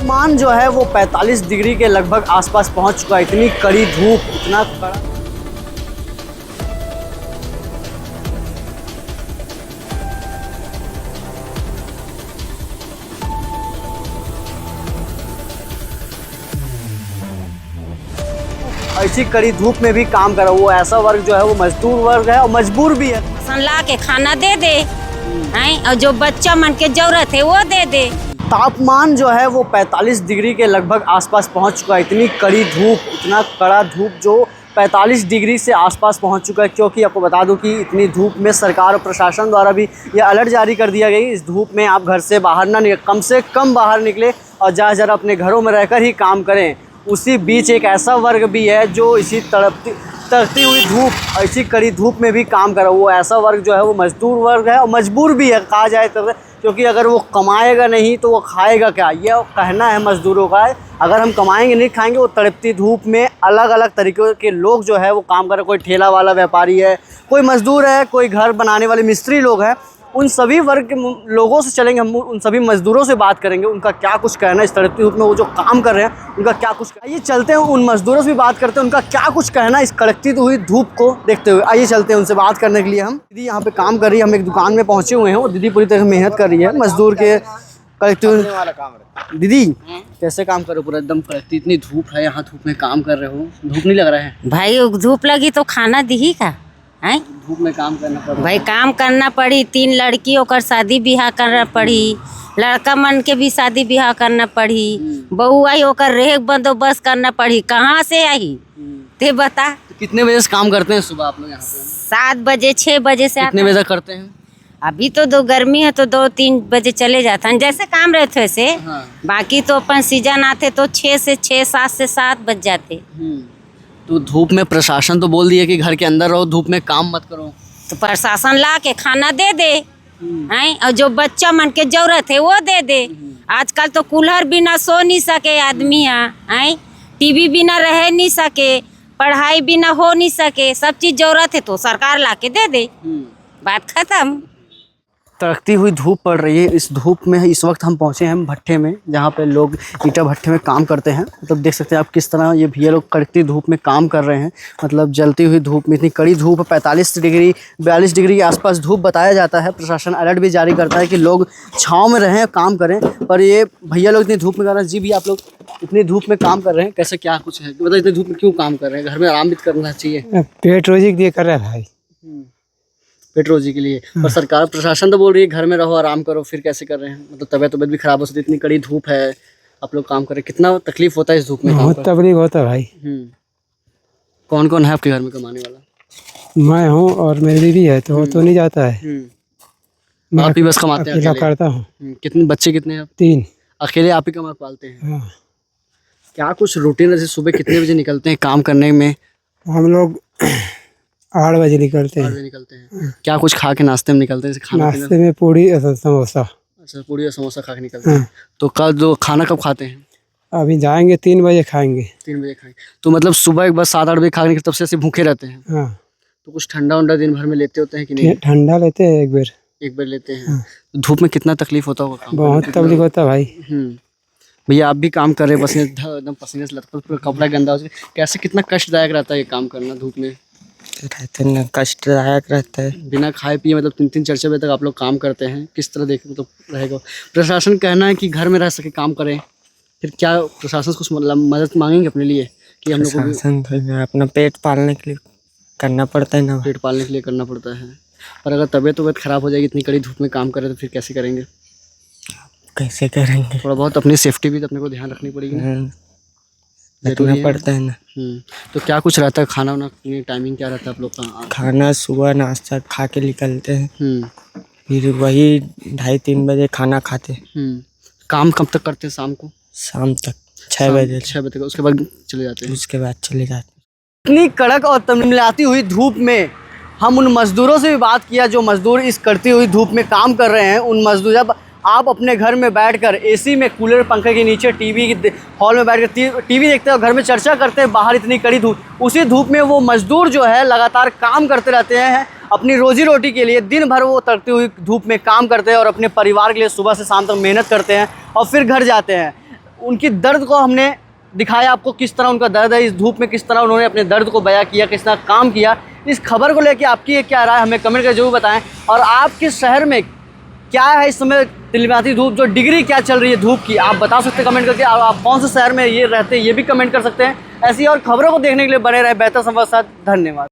तापमान जो है वो 45 डिग्री के लगभग आसपास पहुंच चुका है। इतनी कड़ी धूप, इतना कड़ा ऐसी कड़ी धूप में भी काम कर रहा है। वो ऐसा वर्ग जो है वो मजदूर वर्ग है और मजबूर भी है। ला के खाना दे दे हैं और जो बच्चा मन के जरूरत है वो दे दे। तापमान जो है वो 45 डिग्री के लगभग आसपास पहुंच चुका है। इतनी कड़ी धूप, इतना कड़ा धूप जो 45 डिग्री से आसपास पहुंच चुका है। क्योंकि आपको बता दूं कि इतनी धूप में सरकार और प्रशासन द्वारा भी ये अलर्ट जारी कर दिया गई, इस धूप में आप घर से बाहर ना निकले, कम से कम बाहर निकले और ज़्यादा अपने घरों में रहकर ही काम करें। उसी बीच एक ऐसा वर्ग भी है जो इसी तड़पती हुई धूप, ऐसी कड़ी धूप में भी काम कर रहा है। वो ऐसा वर्ग जो है वो मजदूर वर्ग है और मजबूर भी है कहा जाए तो, क्योंकि अगर वो कमाएगा नहीं तो वो खाएगा क्या, ये कहना है मजदूरों का है। अगर हम कमाएंगे नहीं खाएंगे, वो तड़पती धूप में अलग अलग तरीक़े के लोग जो है वो काम कर रहे हैं। कोई ठेला वाला व्यापारी है, कोई मजदूर है, कोई घर बनाने वाले मिस्त्री लोग हैं। उन सभी वर्ग के लोगों से चलेंगे, हम उन सभी मजदूरों से बात करेंगे, उनका क्या कुछ कहना है इस तड़पती धूप में वो जो काम कर रहे हैं, उनका क्या कुछ। आइए चलते हैं उन मजदूरों से भी बात करते हैं, उनका क्या कुछ कहना है इस कड़कती हुई धूप को देखते हुए। आइए चलते हैं उनसे बात करने के लिए। हम दीदी यहाँ पे काम कर रही है, हम एक दुकान में पहुँचे हुए हैं। वो दीदी पूरी तरह मेहनत कर रही है मजदूर के कड़कती हुई। दीदी कैसे काम कर रहे हो? पूरा एकदम कड़कती, इतनी धूप है, यहाँ धूप में काम कर रहे हो, धूप नहीं लग रहा है? भाई धूप लगी तो खाना दी का है? धूप में काम करना पड़ा भाई, काम करना पड़ी। 3 लड़कियों का शादी ब्याह करना पड़ी, लड़का मन के भी शादी ब्याह करना पड़ी, बहू आई होकर रेह बंदोबस्त करना पड़ी। कहाँ से आई ते बता। तो कितने बजे से काम करते हैं सुबह आप लोग यहाँ पे? 7 बजे 6 बजे से। कितने बजे करते हैं? अभी तो गर्मी है तो 2-3 बजे चले जाते हैं, जैसे काम रहते वैसे। हाँ। बाकी तो अपन सीजन आते तो 6 से 6, 7 से 7 बज जाते। तो धूप में प्रशासन तो बोल दिया कि घर के अंदर रहो, धूप में काम मत करो। तो प्रशासन ला के खाना दे दे हैं और जो बच्चा मन के जरूरत है वो दे दे। आजकल तो कूलर बिना सो नहीं सके आदमी हैं, टीवी बिना रह नहीं सके, पढ़ाई बिना हो नहीं सके, सब चीज़ जरूरत है तो सरकार ला के दे दे, बात खत्म। तड़कती हुई धूप पड़ रही है। इस धूप में इस वक्त हम पहुंचे हैं भट्ठे में, जहां पे लोग ईंटा भट्ठे में काम करते हैं। मतलब देख सकते हैं आप किस तरह ये भैया लोग कड़कती धूप में काम कर रहे हैं। मतलब जलती हुई धूप में, इतनी कड़ी धूप, 45 डिग्री 42 डिग्री के आसपास धूप बताया जाता है। प्रशासन अलर्ट भी जारी करता है कि लोग छाँव में रहें, काम करें, पर ये भैया लोग इतनी धूप में कर रहे हैं। जी भी आप लोग इतनी धूप में काम कर रहे हैं, कैसे क्या कुछ है? मतलब इतनी धूप में क्यों काम कर रहे हैं? घर में आराम भी करना चाहिए। पेट रोजी के लिए कर रहा है भाई, पेट रोजी के लिए। और सरकार प्रशासन तो बोल रही है घर में रहो, आराम करो, फिर कैसे कर रहे हैं? मतलब तबीयत भी खराब हो सकती है, इतनी कड़ी धूप है, आप लोग काम कर रहे हैं। कितना तकलीफ होता है इस धूप में? बहुत तकलीफ होता है भाई। कौन कौन है आपके घर में कमाने वाला? मैं हूँ और मेरी बीवी है, तो वो तो नहीं जाता है। आप ही बस कमाते हैं? अकेला करता हूँ। कितने बच्चे कितने हैं? 3। अकेले आप ही कमा पालते हैं? हाँ। क्या कुछ रूटीन है? सुबह कितने बजे निकलते हैं काम करने में? हम लोग 8 बजे निकलते हैं। निकलते हैं। क्या कुछ खा के नाश्ते में निकलते हैं? खाना नाश्ते में पूड़ी समोसा। अच्छा, पूड़ी और समोसा खा के निकलते हैं। तो कल जो खाना कब खाते हैं? अभी जाएंगे 3 बजे खाएंगे। 3 बजे खाएंगे। तो मतलब सुबह एक बार 7-8 बजे खाने के तब से ऐसे भूखे रहते हैं? हाँ। तो कुछ ठंडा उंडा दिन भर में लेते होते हैं कि नहीं? ठंडा लेते हैं एक बार लेते हैं। तो धूप में कितना तकलीफ होता होगा? बहुत तकलीफ होता है भाई। भैया आप भी काम कर रहे हैं, पसीने एकदम पसीने से लथपथ, पूरा कपड़ा गंदा हो जाए, कैसे कितना कष्टदायक रहता है ये काम करना धूप में? रहते ना, कष्टदायक रहता है। बिना खाए पिए मतलब 3-3 4-4 बजे तक आप लोग काम करते हैं, किस तरह देख मतलब रहेगा? प्रशासन कहना है कि घर में रह सके काम करें, फिर क्या प्रशासन कुछ मदद मांगेंगे अपने लिए कि हम लोग को अपना पेट पालने के लिए करना पड़ता है ना? पेट पालने के लिए करना पड़ता है। और अगर तबीयत खराब हो जाएगी, इतनी कड़ी धूप में काम करें तो फिर कैसे करेंगे? कैसे करेंगे? थोड़ा बहुत अपनी सेफ्टी भी तो अपने को ध्यान रखनी पड़ेगी, रखना पड़ता है ना। तो क्या कुछ रहता है खाना वाना, टाइमिंग क्या रहता है आप लोग का? खाना सुबह नाश्ता खा के निकलते हैं, फिर वही 2:30-3 बजे खाना खाते हैं। काम कब तक करते हैं? शाम को? शाम तक 6 बजे तक, उसके बाद चले जाते हैं? उसके बाद चले जाते हैं। इतनी कड़क और तमतमाती हुई धूप में हम उन मजदूरों से भी बात किया जो मजदूर इस कड़ती हुई धूप में काम कर रहे हैं। उन मजदूर, जब आप अपने घर में बैठकर एसी में, कूलर पंखे के नीचे टीवी हॉल में बैठकर टीवी देखते हैं और घर में चर्चा करते हैं, बाहर इतनी कड़ी धूप, उसी धूप में वो मजदूर जो है लगातार काम करते रहते हैं अपनी रोजी रोटी के लिए। दिन भर वो तड़कती हुई धूप में काम करते हैं और अपने परिवार के लिए सुबह से शाम तक मेहनत करते हैं और फिर घर जाते हैं। उनकी दर्द को हमने दिखाया आपको, किस तरह उनका दर्द है, इस धूप में किस तरह उन्होंने अपने दर्द को बयां किया, किस तरह काम किया। इस खबर को लेके आपकी क्या राय हमें कमेंट करके जरूर बताएं। और आपके शहर में क्या है इस समय तिलमिलाती धूप, जो डिग्री क्या चल रही है धूप की, आप बता सकते हैं कमेंट करके। और आप कौन से शहर में ये रहते हैं ये भी कमेंट कर सकते हैं। ऐसी और खबरों को देखने के लिए बने रहे बेहतर संवाद साथ। धन्यवाद।